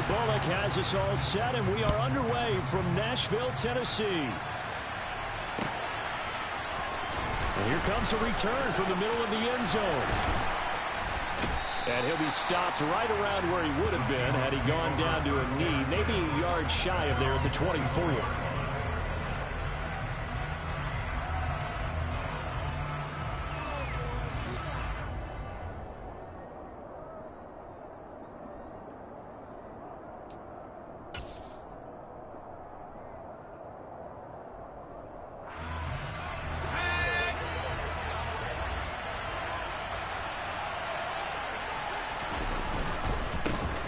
Bullock has us all set, and we are underway from Nashville, Tennessee. And here comes a return from the middle of the end zone. And he'll be stopped right around where he would have been had he gone down to a knee, maybe a yard shy of there at the 24.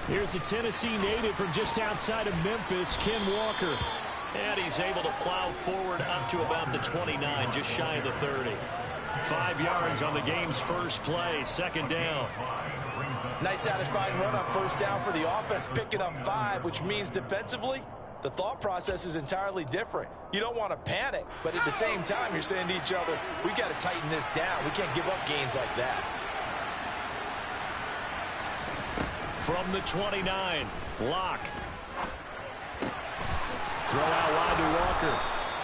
Here's a Tennessee native from just outside of Memphis, Ken Walker. And he's able to plow forward up to about the 29, just shy of the 30. 5 yards on the game's first play, second down. Nice satisfying run on first down for the offense, picking up 5, which means defensively, the thought process is entirely different. You don't want to panic, but at the same time, you're saying to each other, we got to tighten this down. We can't give up gains like that. From the 29, Locke. Throw out wide to Walker.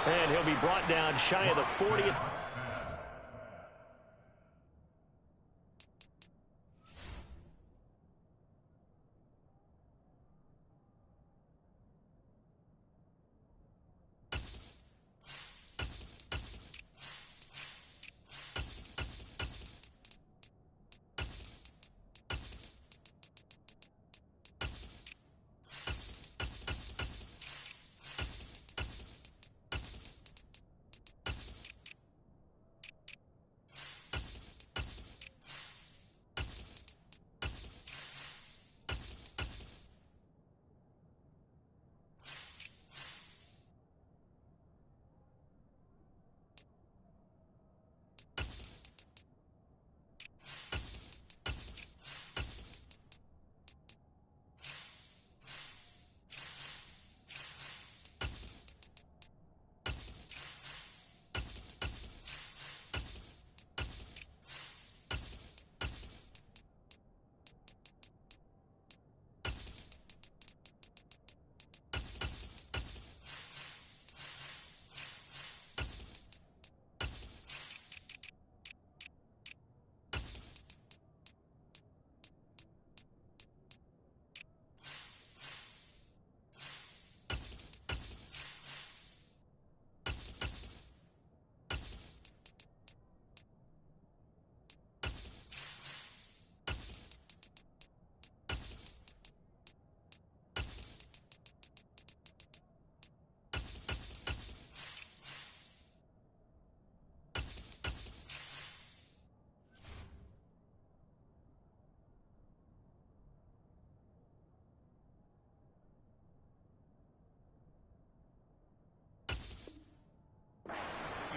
And he'll be brought down shy of the 40th.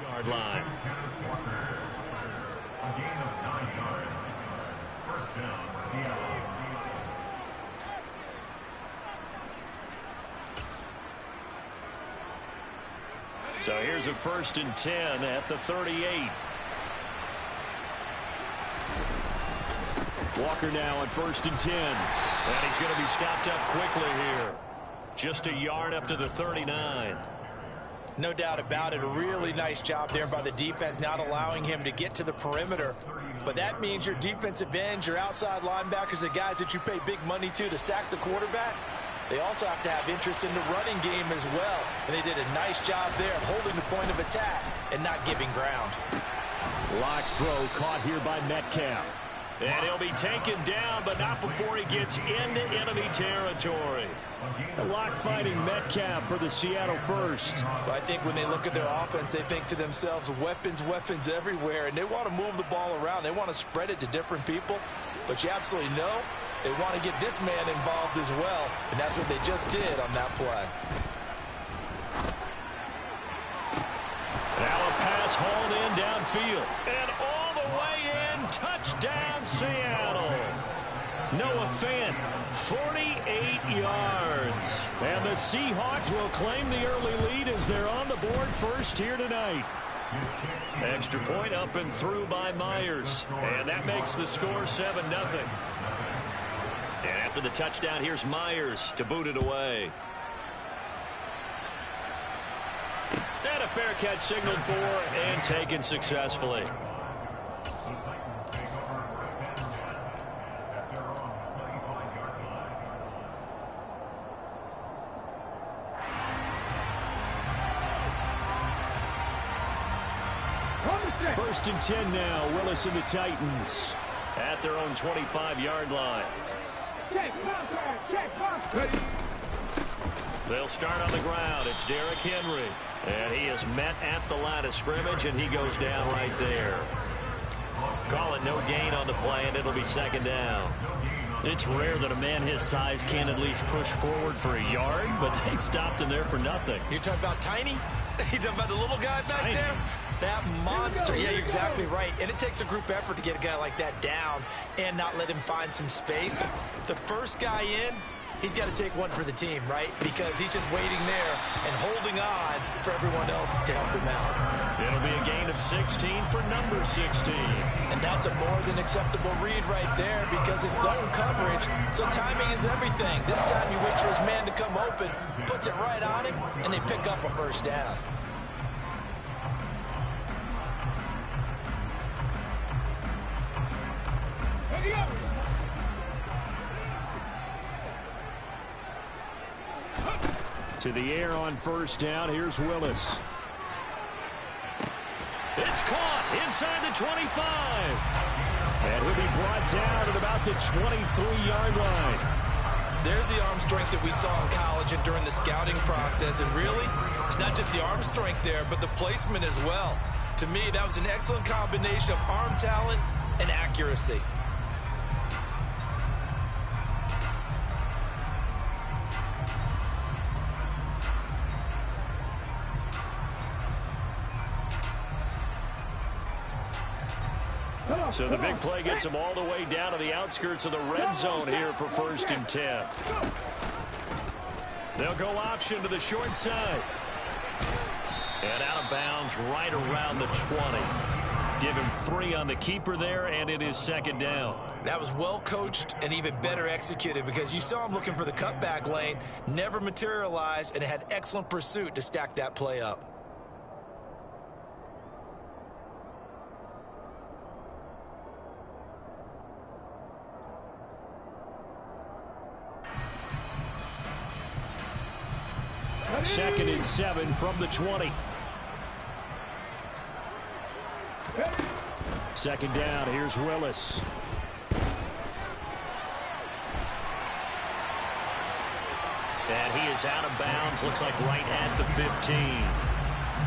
Yard line. A gain of 9 yards. First down, Seattle. So here's a 1st and 10 at the 38. Walker now on 1st and 10. And he's going to be stopped up quickly here. Just a yard up to the 39. No doubt about it. A really nice job there by the defense, not allowing him to get to the perimeter. But that means your defensive ends, your outside linebackers, the guys that you pay big money to sack the quarterback, they also have to have interest in the running game as well. And they did a nice job there of holding the point of attack and not giving ground. Locke's throw caught here by Metcalf. And he'll be taken down, but not before he gets into enemy territory. Locke fighting Metcalf for the Seattle first. But I think when they look at their offense, they think to themselves, weapons, weapons everywhere. And they want to move the ball around. They want to spread it to different people. But you absolutely know they want to get this man involved as well. And that's what they just did on that play. Now a pass hauled in downfield. And all the way in, touchdown Seattle. Noah Fant, 48 yards. And the Seahawks will claim the early lead as they're on the board first here tonight. Extra point up and through by Myers. And that makes the score 7-0. And After the touchdown, here's Myers to boot it away. And a fair catch signaled for and taken successfully. First and 10 now. Willis and the Titans at their own 25-yard line. They'll start on the ground. It's Derrick Henry. And he is met at the line of scrimmage, and he goes down right there. Call it no gain on the play, and it'll be second down. It's rare that a man his size can at least push forward for a yard, but they stopped him there for nothing. You're talking about Tiny? You're talking about the little guy back there? That monster. Yeah, you're exactly right. And it takes a group effort to get a guy like that down and not let him find some space. The first guy in, he's got to take one for the team, right? Because he's just waiting there and holding on for everyone else to help him out. It'll be a gain of 16 for number 16. And that's a more than acceptable read right there because it's zone coverage, so timing is everything. This time he waits for his man to come open, puts it right on him, and they pick up a first down. To the air on first down. Here's Willis. It's caught inside the 25. And he'll be brought down at about the 23-yard line. There's the arm strength that we saw in college and during the scouting process. And really, it's not just the arm strength there, but the placement as well. To me, that was an excellent combination of arm talent and accuracy. So the big play gets them all the way down to the outskirts of the red zone here for first and 10. They'll go option to the short side. And out of bounds right around the 20. Give him 3 on the keeper there, and it is second down. That was well coached and even better executed because you saw him looking for the cutback lane, never materialized, and had excellent pursuit to stack that play up. Second and 7 from the 20. Second down. Here's Willis. And he is out of bounds. Looks like right at the 15.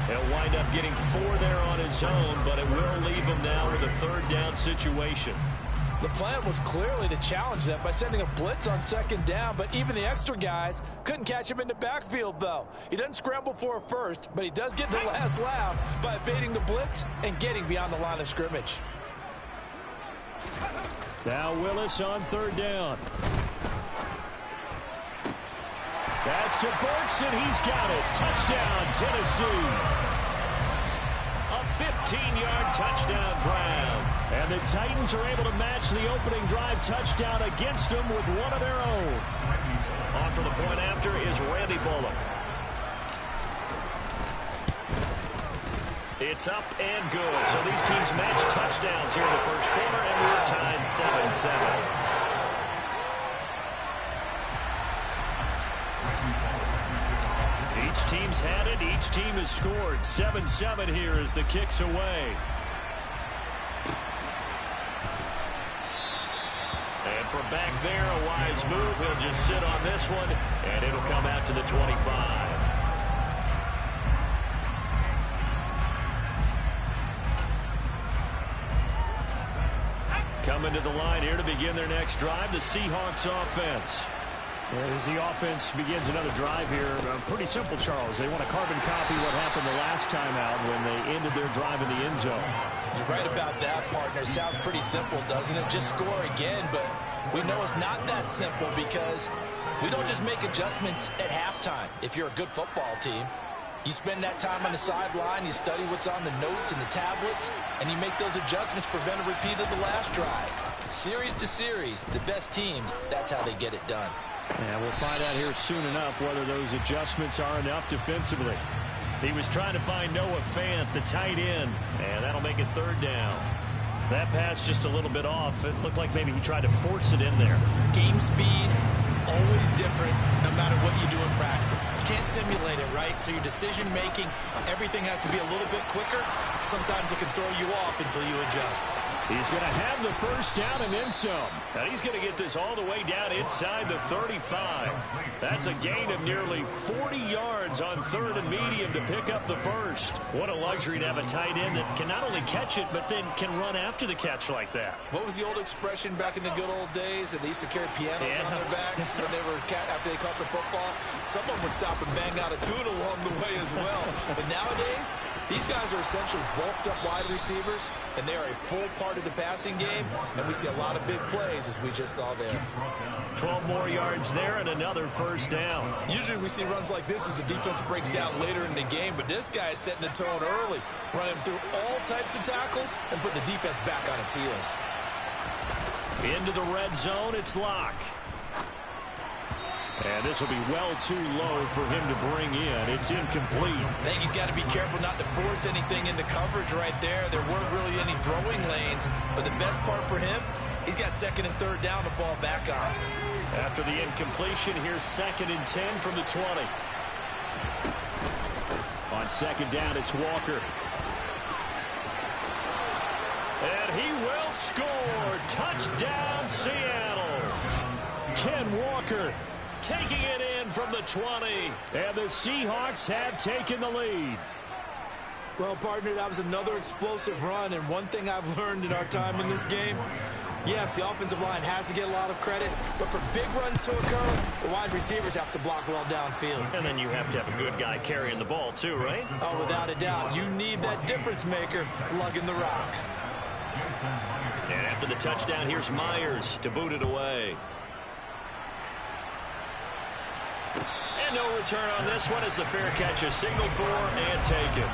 He'll wind up getting 4 there on his own, but it will leave him now with a third down situation. The plan was clearly to challenge them by sending a blitz on second down, but even the extra guys couldn't catch him in the backfield, though. He doesn't scramble for a first, but he does get the last laugh by evading the blitz and getting beyond the line of scrimmage. Now Willis on third down. That's to Burks, and he's got it. Touchdown, Tennessee. A 15-yard touchdown Brown. And the Titans are able to match the opening drive touchdown against them with one of their own. On for the point after is Randy Bullock. It's up and good. So these teams match touchdowns here in the first quarter, and we're tied 7-7. Each team's had it. Each team has scored. 7-7 here as the kick's away. And from back there, a wise move. He'll just sit on this one, and it'll come out to the 25. Coming to the line here to begin their next drive, the Seahawks offense. As the offense begins another drive here, pretty simple, Charles. They want to carbon copy what happened the last time out when they ended their drive in the end zone. You're right about that, partner. Sounds pretty simple, doesn't it? Just score again, but we know it's not that simple because we don't just make adjustments at halftime if you're a good football team. You spend that time on the sideline, you study what's on the notes and the tablets, and you make those adjustments, prevent a repeat of the last drive. Series to series, the best teams, that's how they get it done. And we'll find out here soon enough whether those adjustments are enough defensively. He was trying to find Noah Fant, the tight end, and that'll make it third down. That pass just a little bit off. It looked like maybe he tried to force it in there. Game speed, always different no matter what you do in practice. You can't simulate it, right? So your decision making, everything has to be a little bit quicker. Sometimes it can throw you off until you adjust. He's going to have the first down and then some. And he's going to get this all the way down inside the 35. That's a gain of nearly 40 yards on third and medium to pick up the first. What a luxury to have a tight end that can not only catch it, but then can run after the catch like that. What was the old expression back in the good old days? And they used to carry pianos on their backs when they were after they caught the football. Someone would stop and bang out a tune along the way as well. But nowadays, these guys are essentially bulked up wide receivers, and they are a full part of the passing game, and we see a lot of big plays as we just saw there. 12 more yards there and another first down. Usually we see runs like this as the defense breaks down later in the game, but this guy is setting the tone early, running through all types of tackles and putting the defense back on its heels. Into the red zone, it's Locke. And this will be well too low for him to bring in. It's incomplete. I think he's got to be careful not to force anything into coverage right there. There weren't really any throwing lanes, but the best part for him, he's got second and third down to fall back on. After the incompletion, here's 2nd and 10 from the 20. On second down, it's Walker. And he will score. Touchdown, Seattle. Ken Walker taking it in from the 20. And the Seahawks have taken the lead. Well, partner, that was another explosive run. And one thing I've learned in our time in this game, yes, the offensive line has to get a lot of credit, but for big runs to occur, the wide receivers have to block well downfield. And then you have to have a good guy carrying the ball too, right? Oh, without a doubt. You need that difference maker lugging the rock. And after the touchdown, here's Myers to boot it away. And no return on this one as the fair catch is signaled for and taken.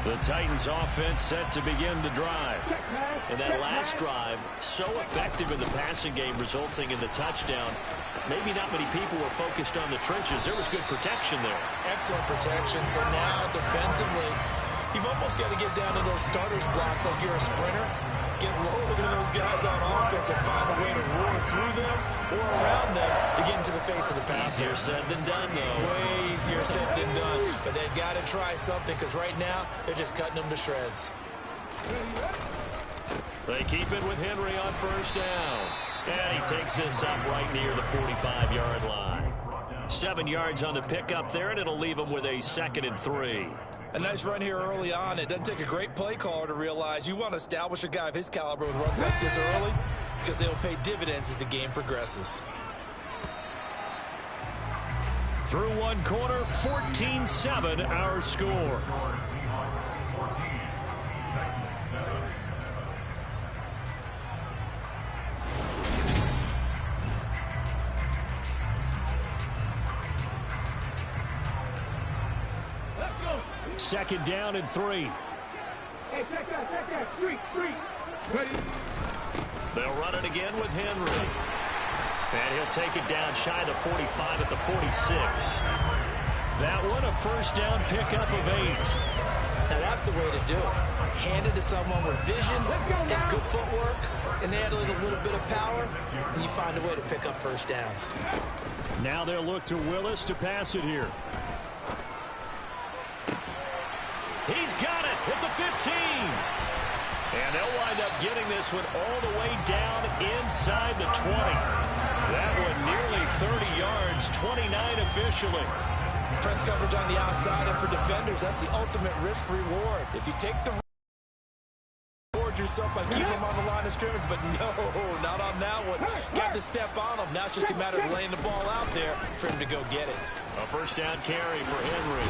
The Titans offense set to begin the drive. And that last drive, so effective in the passing game, resulting in the touchdown. Maybe not many people were focused on the trenches. There was good protection there. Excellent protection. So now defensively, you've almost got to get down to those starters blocks like you're a sprinter. Get lower than those guys on offense and find a way to roar through them or around them to get into the face of the passer. Easier said than done, though. Way easier said than done. But they've got to try something because right now they're just cutting them to shreds. They keep it with Henry on first down. And he takes this up right near the 45-yard line. 7 yards on the pickup there, and it'll leave him with a 2nd and 3. A nice run here early on. It doesn't take a great play caller to realize you want to establish a guy of his caliber with runs like this early because they'll pay dividends as the game progresses. Through one quarter, 14-7 our score. Second down and 3. Hey, check that. 3. Ready? They'll run it again with Henry. And he'll take it down shy of the 45 at the 46. That one a first down pickup of 8. Now that's the way to do it. Hand it to someone with vision and good footwork, and add a little bit of power, and you find a way to pick up first downs. Now they'll look to Willis to pass it here. He's got it at the 15. And they'll wind up getting this one all the way down inside the 20. That one nearly 30 yards, 29 officially. Press coverage on the outside, and for defenders, that's the ultimate risk-reward. If you take the reward yourself by keeping them on the line of scrimmage, but no, not on that one. Got to step on them. Now it's just a matter of laying the ball out there for him to go get it. A first down carry for Henry.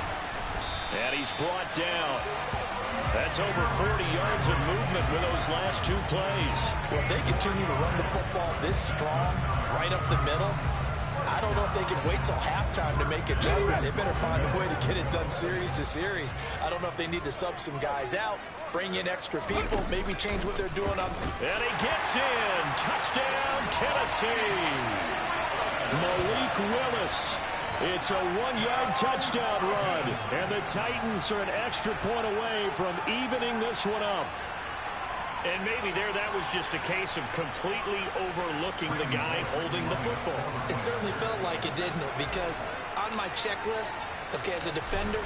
And he's brought down. That's over 40 yards of movement with those last 2 plays. Well, if they continue to run the football this strong, right up the middle, I don't know if they can wait till halftime to make adjustments. They better find a way to get it done series to series. I don't know if they need to sub some guys out, bring in extra people, maybe change what they're doing on. And he gets in. Touchdown, Tennessee. Malik Willis. It's a 1-yard touchdown run. And the Titans are an extra point away from evening this one up. And maybe there that was just a case of completely overlooking the guy holding the football. It certainly felt like it, didn't it? Because on my checklist, okay, as a defender,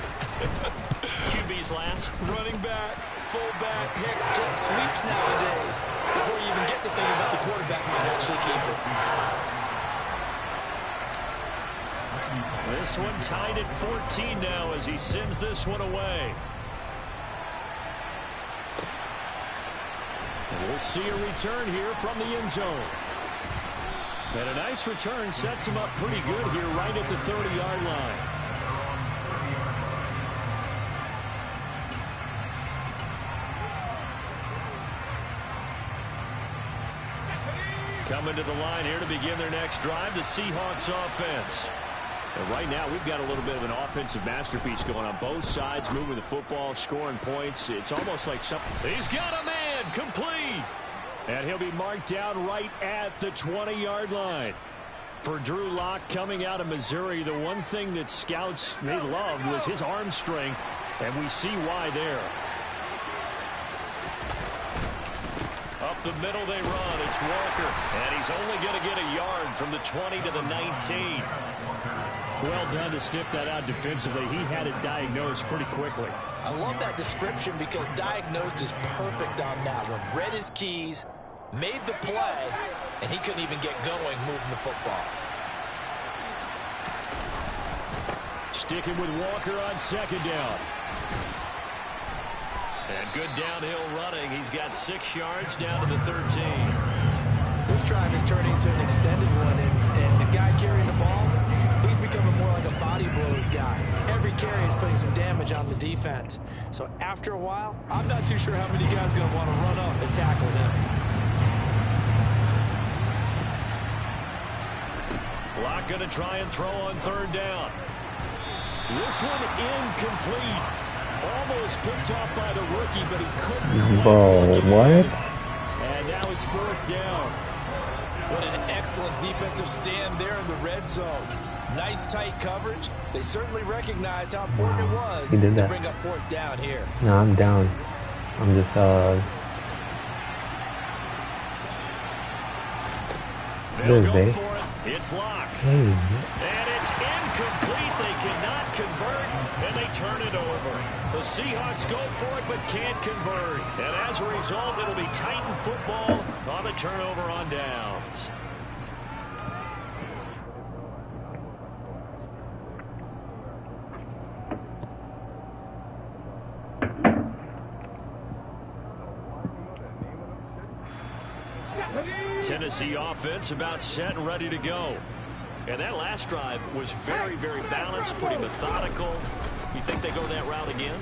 QB's last. running back, fullback, heck, jet sweeps nowadays. Before you even get to think about the quarterback might actually keep it. This one tied at 14 now as he sends this one away. We'll see a return here from the end zone. And a nice return sets him up pretty good here right at the 30-yard line. Coming to the line here to begin their next drive, the Seahawks offense. And right now, we've got a little bit of an offensive masterpiece going on both sides, moving the football, scoring points. It's almost like something. He's got a man, complete. And he'll be marked down right at the 20-yard line. For Drew Lock coming out of Missouri, the one thing that scouts they loved was his arm strength, and we see why there. Up the middle they run. It's Walker, and he's only going to get a yard from the 20 to the 19. Well done to sniff that out defensively. He had it diagnosed pretty quickly. I love that description because diagnosed is perfect on that one. Read his keys, made the play, and he couldn't even get going moving the football. Sticking with Walker on second down. And good downhill running. He's got 6 yards down to the 13. This drive is turning into an extended one, and the guy carrying the ball, he's becoming more like a body blows guy. Every carry is putting some damage on the defense. So after a while, I'm not too sure how many guys are going to want to run up and tackle him. Lock going to try and throw on third down. This one incomplete. Almost picked off by the rookie, but he couldn't. Bro, what? And now it's fourth down. What an excellent defensive stand there in the red zone. Nice tight coverage. They certainly recognized how important it was He did that. to bring up fourth down here. No, I'm down. I'm just They'll This go day. for it. It's Lock. Hey. And it's incomplete. They cannot convert, and they turn it over. The Seahawks go for it, but can't convert. And as a result, it'll be Titan football on the turnover on downs. Tennessee offense about set and ready to go. And that last drive was very, very balanced, pretty methodical. You think they go that route again?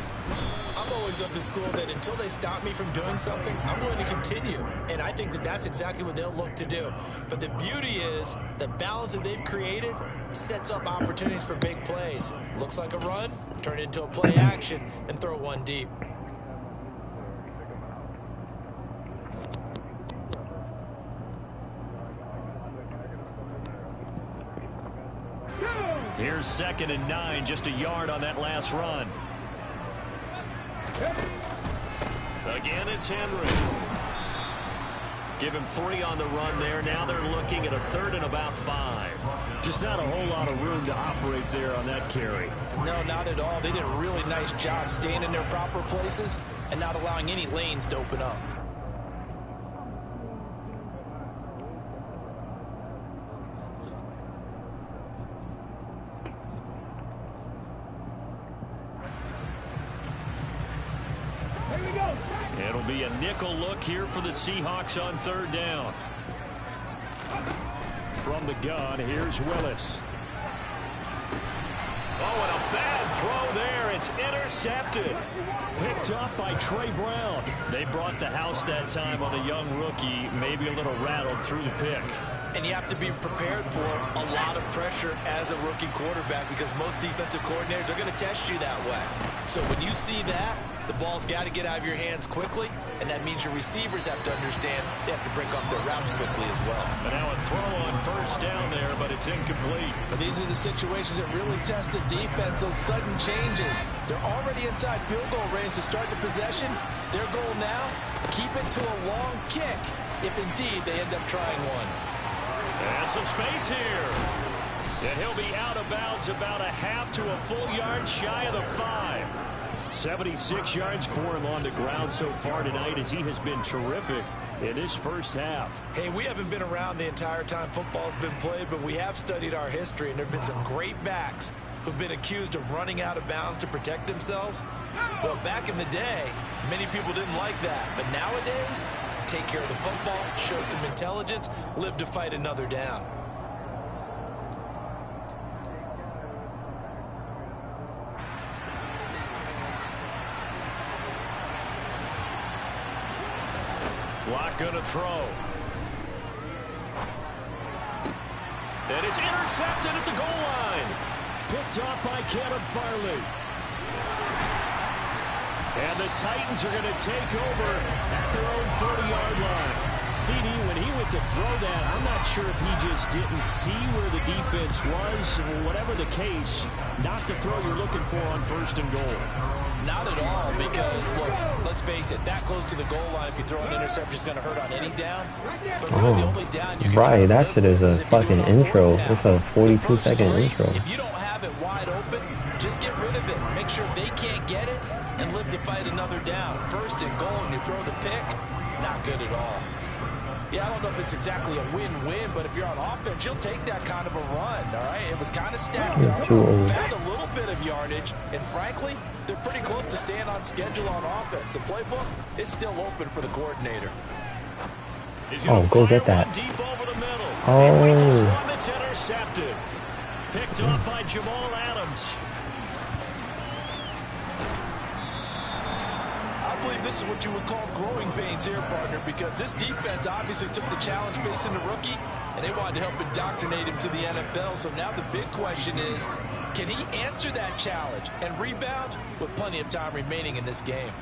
I'm always of the school that until they stop me from doing something, I'm going to continue. And I think that that's exactly what they'll look to do. But the beauty is the balance that they've created sets up opportunities for big plays. Looks like a run, turn it into a play action, and throw one deep. Here's 2nd and 9, just a yard on that last run. Again, it's Henry. Give him 3 on the run there. Now they're looking at a 3rd and about 5. Just not a whole lot of room to operate there on that carry. No, not at all. They did a really nice job staying in their proper places and not allowing any lanes to open up. It'll be a nickel look here for the Seahawks on 3rd down. From the gun, here's Willis. Oh, and a bad throw there. It's intercepted. Picked up by Trey Brown. They brought the house that time on a young rookie, maybe a little rattled through the pick. And you have to be prepared for a lot of pressure as a rookie quarterback because most defensive coordinators are going to test you that way. So when you see that, the ball's got to get out of your hands quickly, and that means your receivers have to understand they have to break off their routes quickly as well. But now a throw on first down there, but it's incomplete. But these are the situations that really test a defense, those sudden changes. They're already inside field goal range to start the possession. Their goal now, keep it to a long kick, if indeed they end up trying one. And some space here. And he'll be out of bounds about a half to a full yard shy of the 5. 76 yards for him on the ground so far tonight as he has been terrific in his first half. Hey, we haven't been around the entire time football's been played, but we have studied our history, and there have been some great backs who've been accused of running out of bounds to protect themselves. Well, back in the day, many people didn't like that. But nowadays, take care of the football, show some intelligence, live to fight another down. Block going to throw. And it's intercepted at the goal line. Picked off by Caleb Farley. And the Titans are going to take over at their own 30-yard line. CD, when he went to throw that, I'm not sure if he just didn't see where the defense was. Whatever the case, not the throw you're looking for on first and goal. Not at all, because, look, let's face it, that close to the goal line, if you throw an interception, is going to hurt on any down. But really, the only down you can Right, that shit is a fucking intro. It's a 42-second intro. If you don't have it wide open, just get rid of it. Make sure they can't get it and live to fight another down. First and goal, and you throw the pick, not good at all. Yeah, I don't know if it's exactly a win-win, but if you're on offense, you'll take that kind of a run, all right? It was kind of stacked up, found a little bit of yardage, and frankly, they're pretty close to staying on schedule on offense. The playbook is still open for the coordinator. Oh, go get that. Deep over the middle. Oh. One that's intercepted. Picked off by Jamal Adams. I believe this is what you would call growing pains here, partner, because this defense obviously took the challenge facing the rookie, and they wanted to help indoctrinate him to the NFL. So now the big question is, can he answer that challenge and rebound with plenty of time remaining in this game?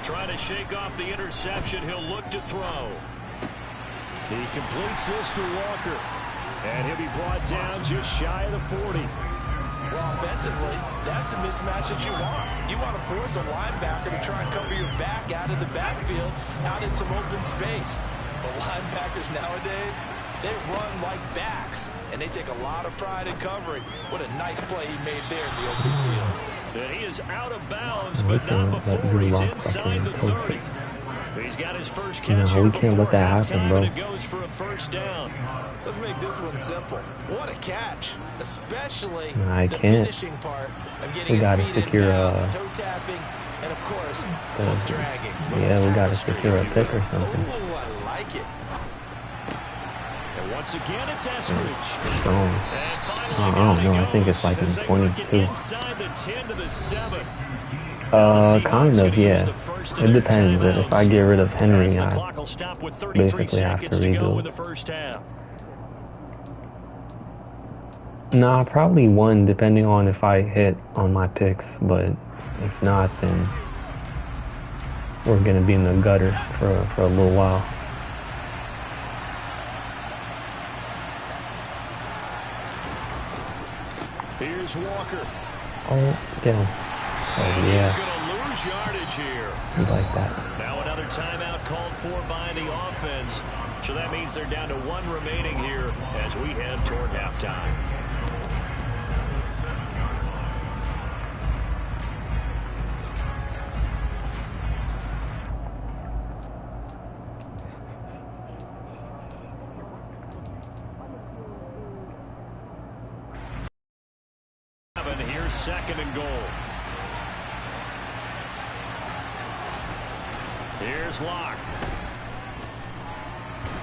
Trying to shake off the interception. He'll look to throw. He completes this to Walker. And he'll be brought down just shy of the 40. Well, offensively, that's the mismatch that you want. You want to force a linebacker to try and cover your back out of the backfield, out in some open space. But linebackers nowadays, they run like backs, and they take a lot of pride in covering. What a nice play he made there in the open field. And he is out of bounds, but not before he's inside the 30. He's got his first catch here before halftime, and it goes for a first down. Let's make this one simple. What a catch, especially the can't. finishing part of getting his feet in bounds, toe tapping, and of course, foot dragging. Yeah, we got to secure a pick or something. Ooh, I like it. And once again, it's Eskridge. Strong. I don't know. I think it's like in 22. Inside the 10 to the 7. Kind of, yeah. It depends. If I get rid of Henry, I basically have to rebuild. Nah, probably one, depending on if I hit on my picks. But if not, then we're gonna be in the gutter for a little while. Here's Walker. Oh, get him. Oh, yeah. He's going to lose yardage here. You like that. Now another timeout called for by the offense. So that means they're down to one remaining here as we head toward halftime. Here's second and goal. Here's Locke.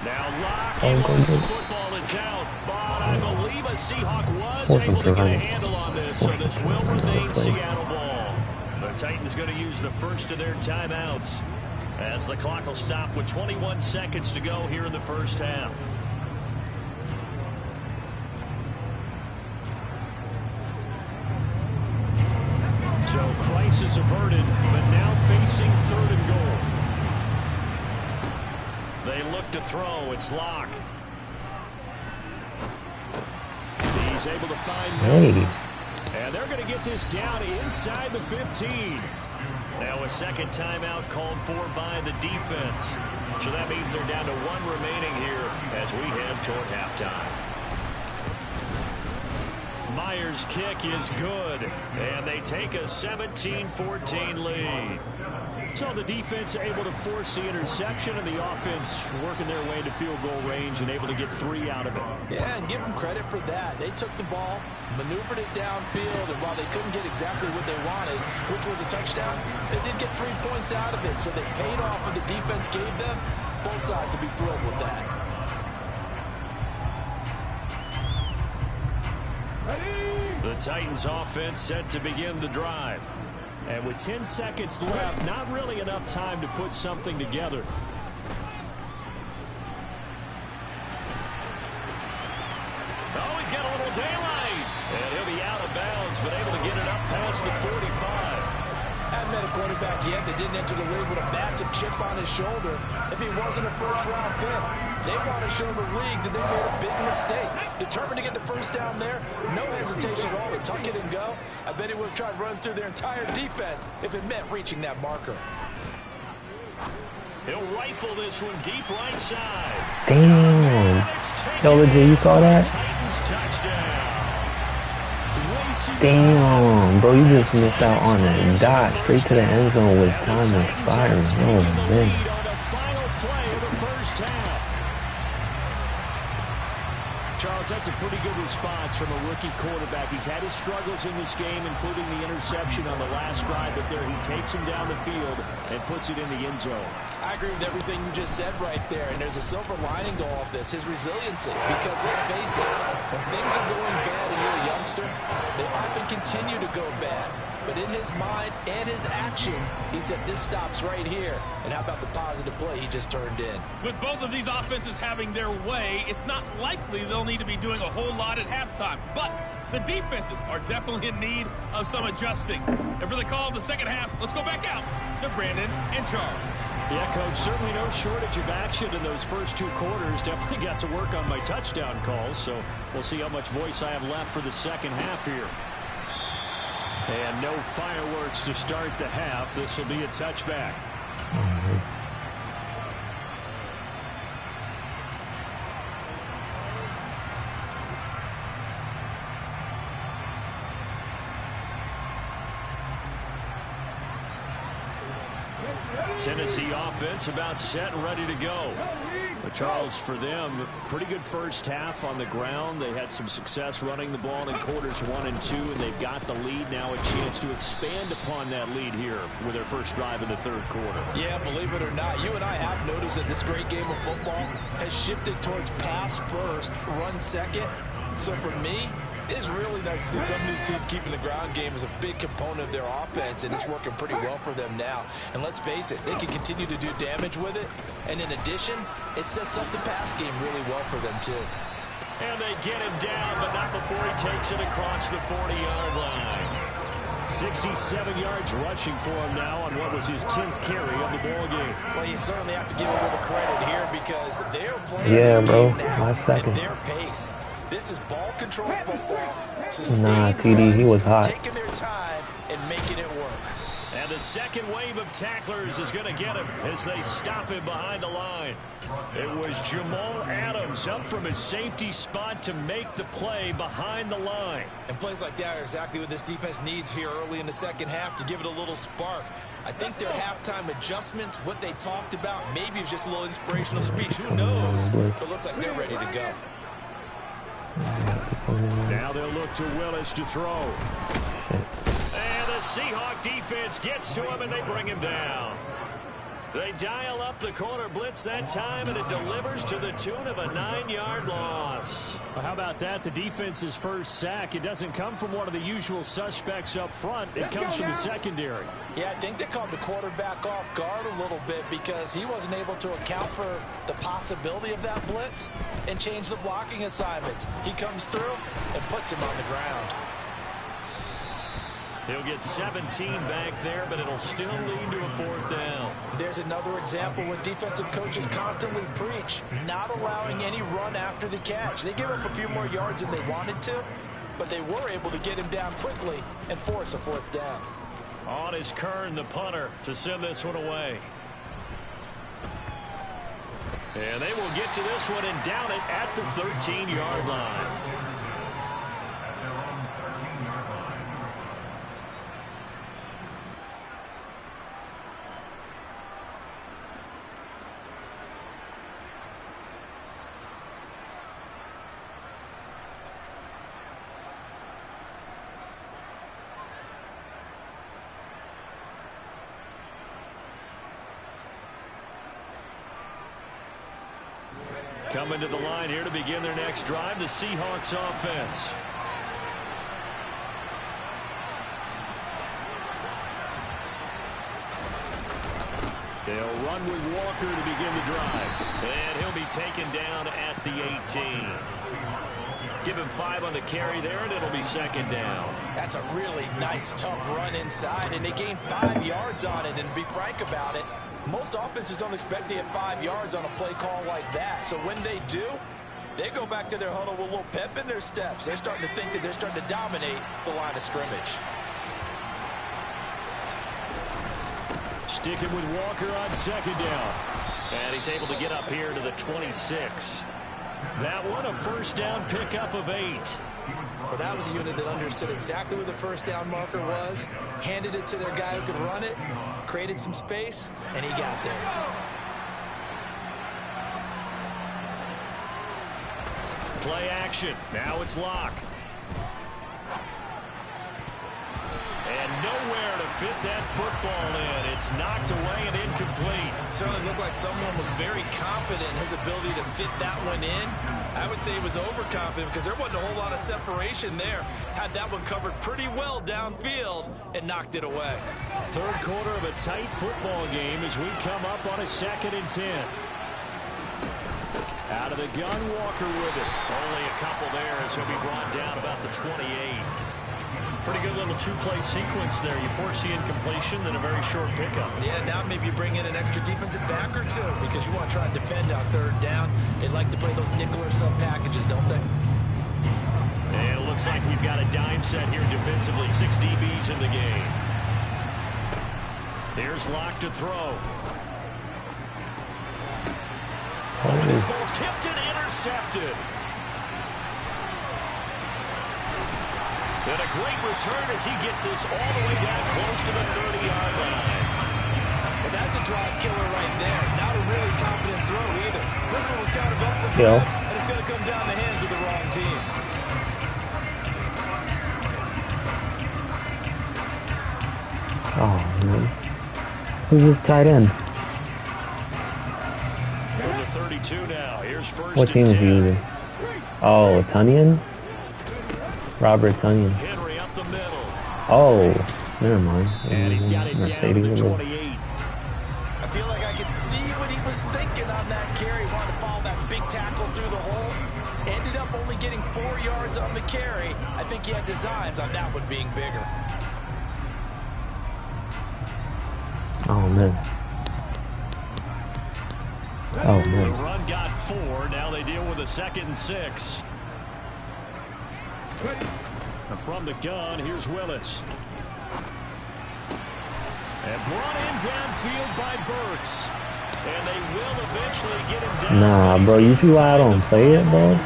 Now Locke, he wants the football, it's out. But I believe a Seahawk was able to get a handle on this, so this will remain Seattle ball. The Titans going to use the first of their timeouts as the clock will stop with 21 seconds to go here in the first half. So crisis averted, but now facing 3rd and goal. They look to throw. It's Locke. He's able to find Miller. And they're going to get this down inside the 15. Now a second timeout called for by the defense. So that means they're down to 1 remaining here as we head toward halftime. Myers' kick is good, and they take a 17-14 lead. So the defense able to force the interception, and the offense working their way to field goal range and able to get 3 out of it. Yeah, and give them credit for that. They took the ball, maneuvered it downfield, and while they couldn't get exactly what they wanted, which was a touchdown, they did get 3 points out of it, so they paid off what the defense gave them. Both sides will be thrilled with that. The Titans offense set to begin the drive. And with 10 seconds left, not really enough time to put something together. Oh, he's got a little daylight. And he'll be out of bounds, but able to get it up past the 45. Haven't met a quarterback yet that didn't enter the league with a massive chip on his shoulder if he wasn't a first-round pick. They want to show the league that they made a big mistake. Determined to get the first down there, no hesitation at all to tuck it and go. I bet he would have tried running through their entire defense if it meant reaching that marker. He'll rifle this one deep right side. Damn. Yo, legit, you saw that? Titans touchdown. Damn, bro, you just missed out on a dot straight to the end zone with time expiring. Oh, man. Charles, that's a pretty good response from a rookie quarterback. He's had his struggles in this game, including the interception on the last drive, but there he takes him down the field and puts it in the end zone. I agree with everything you just said right there, and there's a silver lining to all of this, his resiliency. Because let's face it, when things are going bad and you're a youngster, they often continue to go bad. But in his mind and his actions, he said this stops right here. And how about the positive play he just turned in? With both of these offenses having their way, it's not likely they'll need to be doing a whole lot at halftime. But the defenses are definitely in need of some adjusting. And for the call of the second half, let's go back out to Brandon and Charles. Yeah, Coach, certainly no shortage of action in those first 2 quarters. Definitely got to work on my touchdown calls, so we'll see how much voice I have left for the second half here. And no fireworks to start the half. This will be a touchback. Tennessee offense about set and ready to go. But Charles, for them, pretty good first half on the ground. They had some success running the ball in quarters 1 and 2, and they've got the lead now, a chance to expand upon that lead here with their first drive in the 3rd quarter. Yeah, believe it or not, you and I have noticed that this great game of football has shifted towards pass first, run second. So for me, it's really nice to see some of these teams keeping the ground game as a big component of their offense, and it's working pretty well for them now. And let's face it, they can continue to do damage with it. And in addition, it sets up the pass game really well for them, too. And they get him down, but not before he takes it across the 40-yard line. 67 yards rushing for him now on what was his 10th carry of the ball game. Well, you certainly have to give a little credit here because they're playing this game now at their pace. This is ball control football. Nah, TD, he was hot. Taking their time and making it work. And the second wave of tacklers is going to get him as they stop him behind the line. It was Jamal Adams up from his safety spot to make the play behind the line. And plays like that are exactly what this defense needs here early in the second half to give it a little spark. I think their halftime adjustments, what they talked about, maybe it was just a little inspirational speech. Who knows? But looks like they're ready to go. Now they'll look to Willis to throw. And the Seahawk defense gets to him, and they bring him down. They dial up the corner blitz that time, and it delivers to the tune of a 9-yard loss. Well, how about that? The defense's first sack. It doesn't come from one of the usual suspects up front. It comes from the secondary. Yeah, I think they called the quarterback off guard a little bit because he wasn't able to account for the possibility of that blitz and change the blocking assignment. He comes through and puts him on the ground. He'll get 17 back there, but it'll still lead to a 4th down. There's another example where defensive coaches constantly preach not allowing any run after the catch. They give up a few more yards than they wanted to, but they were able to get him down quickly and force a 4th down. On is Kern, the punter, to send this one away. And they will get to this one and down it at the 13-yard line. Coming to the line here to begin their next drive, the Seahawks offense. They'll run with Walker to begin the drive. And he'll be taken down at the 18. Give him 5 on the carry there, and it'll be 2nd down. That's a really nice, tough run inside, and they gained 5 yards on it. And to be frank about it, most offenses don't expect to get 5 yards on a play call like that. So when they do, they go back to their huddle with a little pep in their steps. They're starting to think that they're starting to dominate the line of scrimmage. Sticking with Walker on 2nd down. And he's able to get up here to the 26. That one, a 1st down pickup of 8. Well, that was a unit that understood exactly where the 1st down marker was, handed it to their guy who could run it, created some space, and he got there. Play action. Now it's Locke. And nowhere to fit that football in. It's knocked away and incomplete. Certainly looked like someone was very confident in his ability to fit that one in. I would say he was overconfident because there wasn't a whole lot of separation there. Had that one covered pretty well downfield and knocked it away. 3rd quarter of a tight football game as we come up on a 2nd and 10. Out of the gun, Walker with it. Only a couple there as he'll be brought down about the 28. Pretty good little 2-play sequence there. You force the incompletion, then a very short pickup. Yeah, now maybe you bring in an extra defensive back or 2 because you want to try and defend on 3rd down. They like to play those nickel or sub packages, don't they? And it looks like we've got a dime set here defensively. 6 DBs in the game. Here's Locke to throw. And his ball's tipped and intercepted. And a great return as he gets this all the way down close to the 30-yard line. Well, that's a drive killer right there. Not a really confident throw either. This one was kind of up for grabs, and it's going to come down the hands of the wrong team. Oh, man. Who's this tight end? Going to 32 now. Here's 1st What team is he using? Oh, Tunyon? Robert Tunyon. Henry up the middle. Oh, never mind. And he's got it down to the 28. I feel like I could see what he was thinking on that carry. Wanted to follow that big tackle through the hole. Ended up only getting 4 yards on the carry. I think he had designs on that one being bigger. Oh, man. Oh, The man. run got 4. Now they deal with a 2nd and 6. And from the gun, here's Willis. And brought in downfield by Burks. And they will eventually get him down. Nah, bro, you see why I don't play it, bro?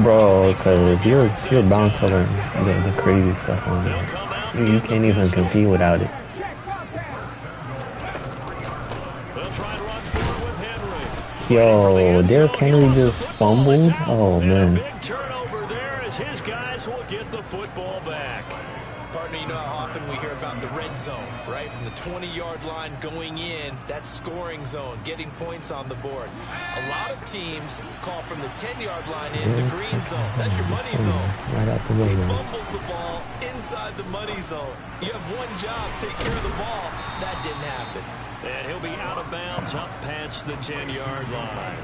Bro, because you're bound to learn the crazy stuff on there. You can't even compete without it. Yo, Derrick Henry just fumbled? Oh, man. Big turnover there as his guys will get the football back. Part partner, you know how often we hear about the red zone, right? From the 20-yard line going in, that's scoring zone, getting points on the board. A lot of teams call from the 10-yard line in the green zone. That's your money zone. He fumbles the ball inside the money zone. You have one job, take care of the ball. That didn't happen. And he'll be out of bounds up past the 10-yard line.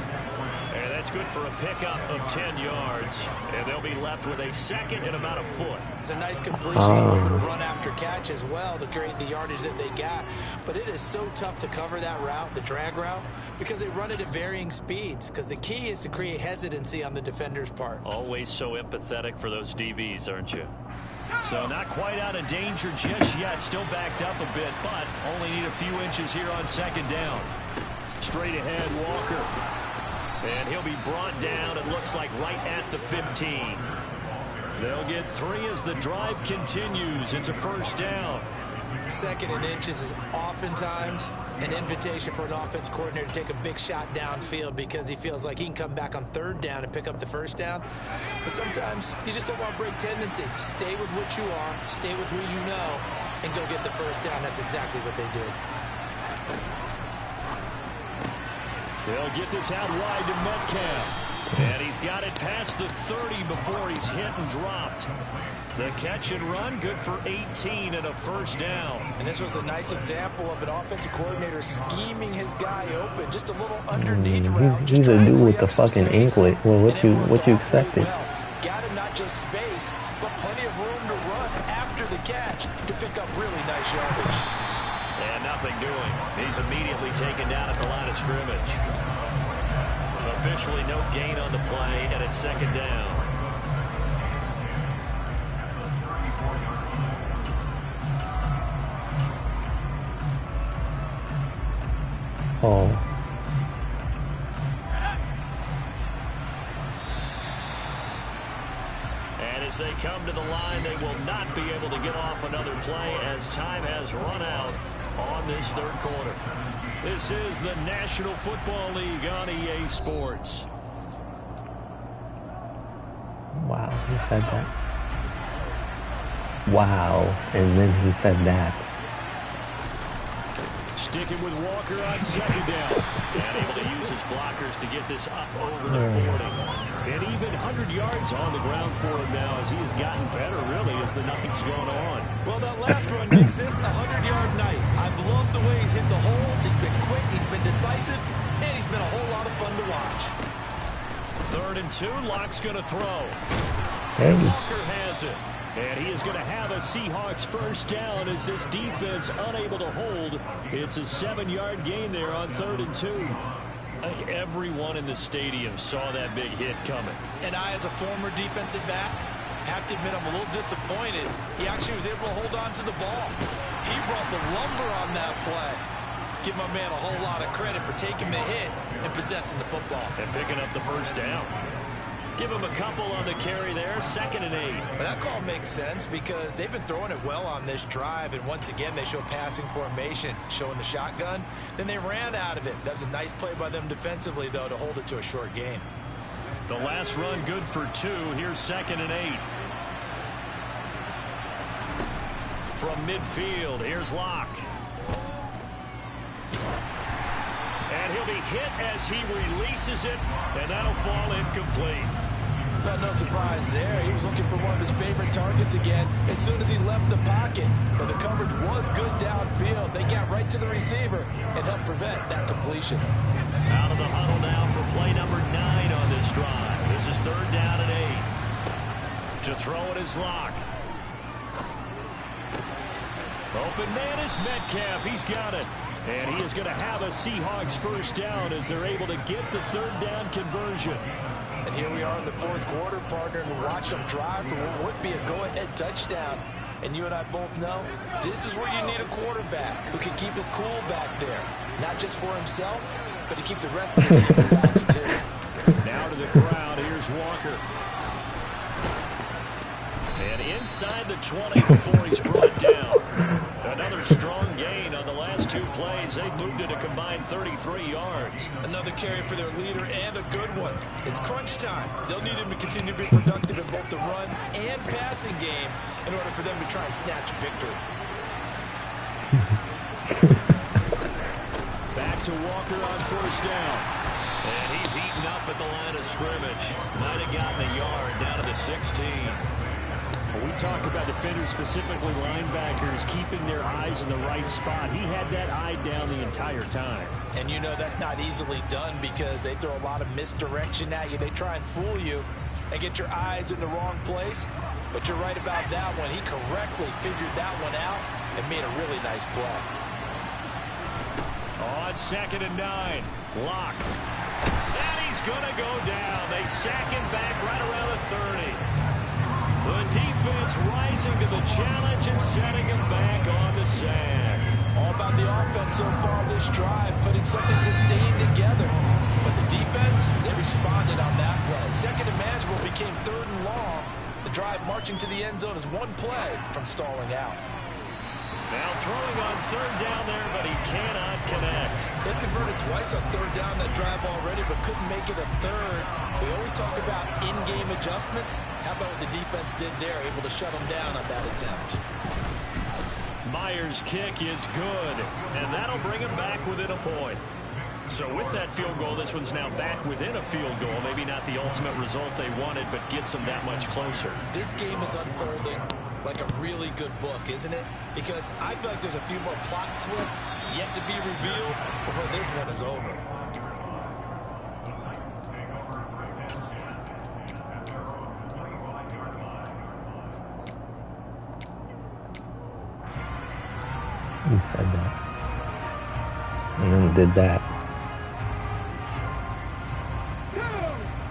And that's good for a pickup of 10 yards. And they'll be left with a second and about a foot. It's a nice completion, a little bit of run after catch as well to create the yardage that they got. But it is so tough to cover that route, the drag route, because they run it at varying speeds. Because the key is to create hesitancy on the defender's part. Always so empathetic for those DBs, aren't you? So not quite out of danger just yet. Still backed up a bit, but only need a few inches here on second down. Straight ahead, Walker. And he'll be brought down, it looks like, right at the 15. They'll get 3 as the drive continues. It's a first down. Second and inches is oftentimes an invitation for an offense coordinator to take a big shot downfield because he feels like he can come back on third down and pick up the first down. But sometimes you just don't want to break tendency. Stay with what you are, stay with who you know, and go get the first down. That's exactly what they did. They'll get this out wide to Metcalf. And he's got it past the 30 before he's hit and dropped. The catch and run, good for 18 and a first down. And this was a nice example of an offensive coordinator scheming his guy open. Just a little underneath route. He's a dude with the fucking anklet. Well, what you expected? Got him not just space, but plenty of room to run after the catch to pick up really nice yardage. And nothing doing. He's immediately taken down at the line of scrimmage. Officially no gain on the play, and it's second down. Oh. And as they come to the line, they will not be able to get off another play as time has run out on this third quarter. This is the National Football League on EA Sports. Wow, he said that. Wow, and then he said that. Sticking with Walker on second down. And able to use his blockers to get this up over the 40. And even 100 yards on the ground for him now as he has gotten better, really, as the night's gone on. Well, that last run makes this a 100-yard night. I've loved the way he's hit the holes. He's been quick, he's been decisive, and he's been a whole lot of fun to watch. 3rd and 2, Locke's going to throw. Hey. Walker has it. And he is going to have a Seahawks first down as this defense unable to hold. It's a 7-yard gain there on 3rd and 2. I think everyone in the stadium saw that big hit coming. And I, as a former defensive back, have to admit I'm a little disappointed. He actually was able to hold on to the ball. He brought the lumber on that play. Give my man a whole lot of credit for taking the hit and possessing the football. And picking up the first down. Give him a couple on the carry there, 2nd and 8. But that call makes sense because they've been throwing it well on this drive, and once again they show passing formation, showing the shotgun. Then they ran out of it. That's a nice play by them defensively, though, to hold it to a short gain. The last run good for 2. Here's 2nd and 8. From midfield, here's Locke. And he'll be hit as he releases it, and that'll fall incomplete. Well, no surprise there. He was looking for one of his favorite targets again as soon as he left the pocket. But the coverage was good downfield. They got right to the receiver and helped prevent that completion. Out of the huddle now for play number 9 on this drive. This is 3rd down and 8. To throw it is Locke. Open man is Metcalf. He's got it. And he is going to have a Seahawks first down as they're able to get the 3rd down conversion. And here we are in the 4th quarter, partner, and watch them drive for what would be a go-ahead touchdown. And you and I both know this is where you need a quarterback who can keep his cool back there. Not just for himself, but to keep the rest of the team relaxed, too. Now to the crowd. Here's Walker. And inside the 20 before he's brought down. Another strong gain on the last 2 plays. They moved it a combined 33 yards. Another carry for their leader and a good one. It's crunch time. They'll need him to continue to be productive in both the run and passing game in order for them to try and snatch a victory. Back to Walker on first down. And he's eaten up at the line of scrimmage. Might have gotten a yard down to the 16. When we talk about defenders, specifically linebackers, keeping their eyes in the right spot, he had that eye down the entire time. And you know that's not easily done because they throw a lot of misdirection at you. They try and fool you and get your eyes in the wrong place. But you're right about that one. He correctly figured that one out and made a really nice play. On 2nd and 9, Locke. And he's going to go down. They sack him back right around the 30. The defense rising to the challenge and setting him back on the sack. All about the offense so far this drive, putting something sustained together. But the defense, they responded on that play. 2nd and manageable became 3rd and long. The drive marching to the end zone is 1 play from stalling out. Now throwing on 3rd down there, but he cannot connect. They converted twice on 3rd down that drive already, but couldn't make it a 3rd. We always talk about in-game adjustments. How about what the defense did there, able to shut them down on that attempt? Myers' kick is good, and that'll bring him back within a point. So with that field goal, this one's now back within a field goal. Maybe not the ultimate result they wanted, but gets them that much closer. This game is unfolding like a really good book, isn't it? Because I feel like there's a few more plot twists yet to be revealed before this one is over. He said that. And then did that.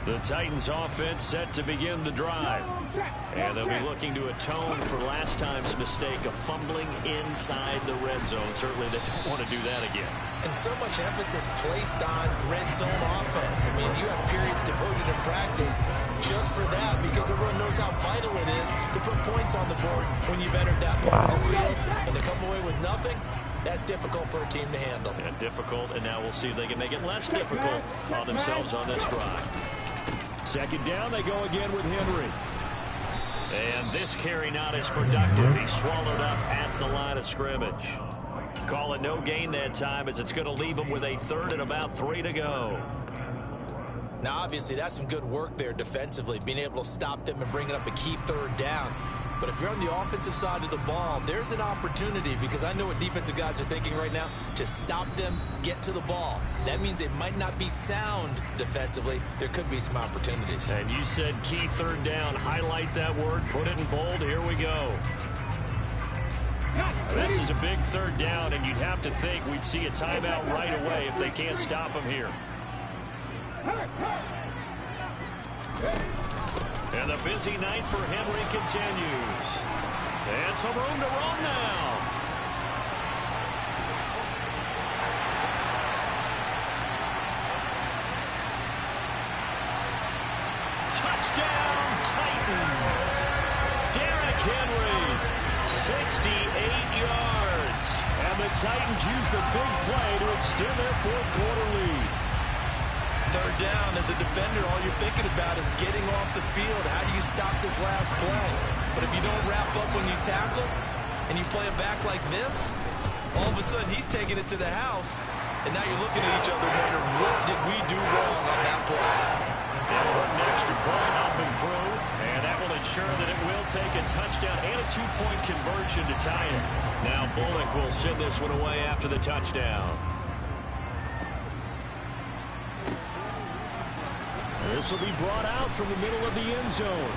The Titans offense set to begin the drive. And they'll be looking to atone for last time's mistake of fumbling inside the red zone. Certainly they don't want to do that again. And so much emphasis placed on red zone offense. I mean, you have periods devoted in practice just for that because everyone knows how vital it is to put points on the board when you've entered that part of the field. And to come away with nothing, that's difficult for a team to handle. Yeah, difficult, and now we'll see if they can make it less difficult on themselves on this drive. 2nd down, they go again with Henry. And this carry not as productive. He's swallowed up at the line of scrimmage. Call it no gain that time as it's going to leave him with a 3rd and about 3 to go. Now, obviously, that's some good work there defensively, being able to stop them and bringing up a key 3rd down. But if you're on the offensive side of the ball, there's an opportunity because I know what defensive guys are thinking right now. Just stop them, get to the ball. That means they might not be sound defensively. There could be some opportunities. And you said key 3rd down. Highlight that word. Put it in bold. Here we go. This is a big 3rd down, and you'd have to think we'd see a timeout right away if they can't stop him here. And the busy night for Henry continues. And some room to run now. Touchdown, Titans. Derrick Henry, 68 yards. And the Titans use the big play to extend their 4th quarter lead. 3rd down, as a defender, all you're thinking about is getting off the field. How do you stop this last play? But if you don't wrap up when you tackle and you play it back like this, all of a sudden he's taking it to the house. And now you're looking at each other wondering, what did we do wrong on that play? And put an extra point up and through. And that will ensure that it will take a touchdown and a 2-point conversion to tie it. Now Bullock will send this one away after the touchdown. This will be brought out from the middle of the end zone.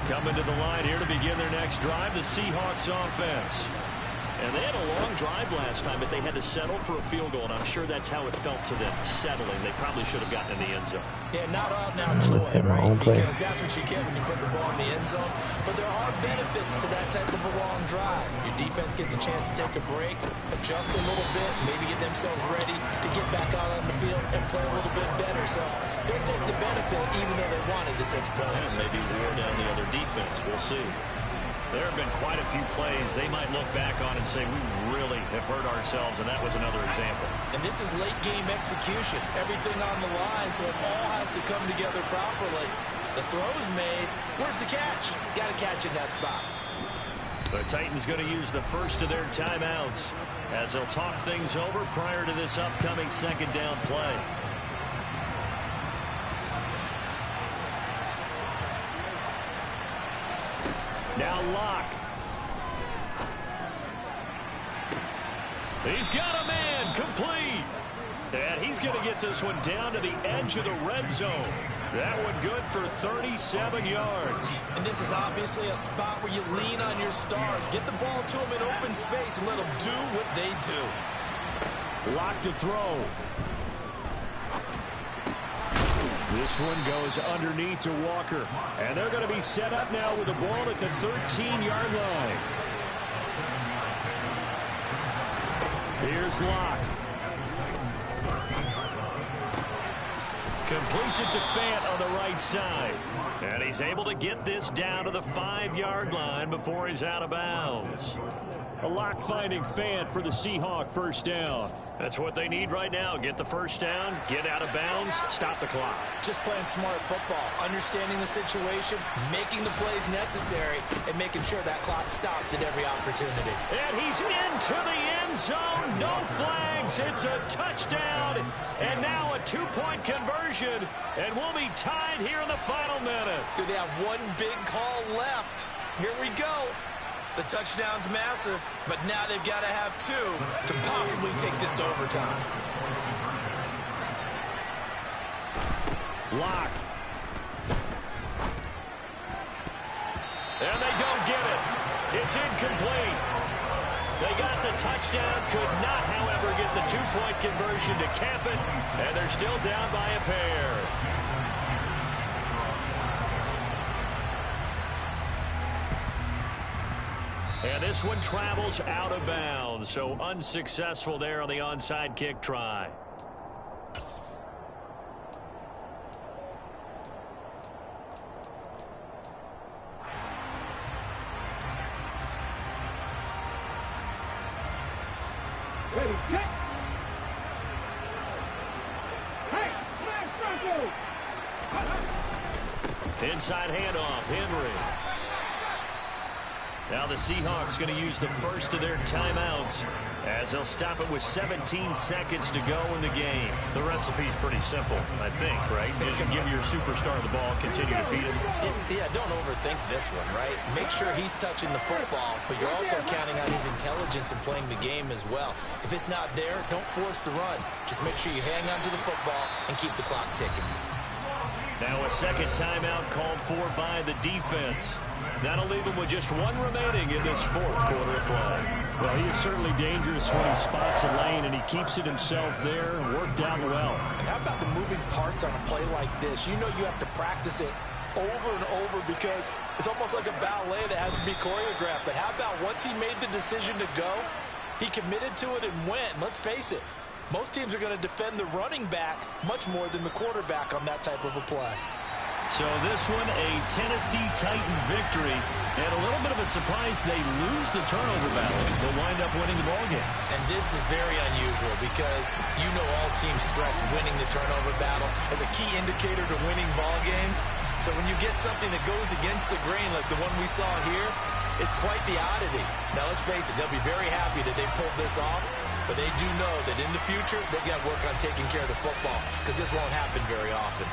Coming to the line here to begin their next drive, the Seahawks offense. And they had a long drive last time, but they had to settle for a field goal, and I'm sure that's how it felt to them, settling. They probably should have gotten in the end zone. Yeah, not out now joy, right? Because that's what you get when you put the ball in the end zone. But there are benefits to that type of a long drive. Your defense gets a chance to take a break, adjust a little bit, maybe get themselves ready to get back out on the field and play a little bit better. So they'll take the benefit even though they wanted the 6 points. And maybe wear down the other defense. We'll see. There have been quite a few plays they might look back on and say, we really have hurt ourselves, and that was another example. And this is late game execution. Everything on the line, so it all has to come together properly. The throw's made. Where's the catch? Got to catch in that spot. The Titans going to use the first of their timeouts as they'll talk things over prior to this upcoming second down play. Now Locke. He's got a man, complete. And he's going to get this one down to the edge of the red zone. That one good for 37 yards. And this is obviously a spot where you lean on your stars. Get the ball to them in open space and let them do what they do. Locke to throw. This one goes underneath to Walker. And they're going to be set up now with the ball at the 13-yard line. Here's Locke. Completes it to Fant on the right side. And he's able to get this down to the 5-yard line before he's out of bounds. A Locke finding Fant for the Seahawk first down. That's what they need right now. Get the first down, get out of bounds, stop the clock. Just playing smart football, understanding the situation, making the plays necessary, and making sure that clock stops at every opportunity. And he's into the end zone. No flags. It's a touchdown. And now a 2-point conversion. And we'll be tied here in the final minute. Do they have one big call left? Here we go. The touchdown's massive, but now they've got to have 2 to possibly take this to overtime. Locke. And they don't get it. It's incomplete. They got the touchdown, could not, however, get the 2-point conversion to cap it, and they're still down by a pair. And this one travels out of bounds, so unsuccessful there on the onside kick try. Ready, set. Hey, flash Franco. Inside handoff, Henry. Now the Seahawks going to use the first of their timeouts as they'll stop it with 17 seconds to go in the game. The recipe's pretty simple, I think, right? Just give your superstar the ball, continue to feed him. Yeah, don't overthink this one, right? Make sure he's touching the football, but you're also counting on his intelligence in playing the game as well. If it's not there, don't force the run. Just make sure you hang on to the football and keep the clock ticking. Now a second timeout called for by the defense. That'll leave him with just 1 remaining in this 4th quarter of play. Well, he is certainly dangerous when he spots a lane, and he keeps it himself there, worked out well. And how about the moving parts on a play like this? You know you have to practice it over and over because it's almost like a ballet that has to be choreographed. But how about once he made the decision to go, he committed to it and went. And let's face it, most teams are going to defend the running back much more than the quarterback on that type of a play. So this one, a Tennessee Titan victory, and a little bit of a surprise they lose the turnover battle. They'll wind up winning the ballgame. And this is very unusual because you know all teams stress winning the turnover battle as a key indicator to winning ball games. So when you get something that goes against the grain like the one we saw here, it's quite the oddity. Now let's face it, they'll be very happy that they pulled this off, but they do know that in the future they've got to work on taking care of the football because this won't happen very often.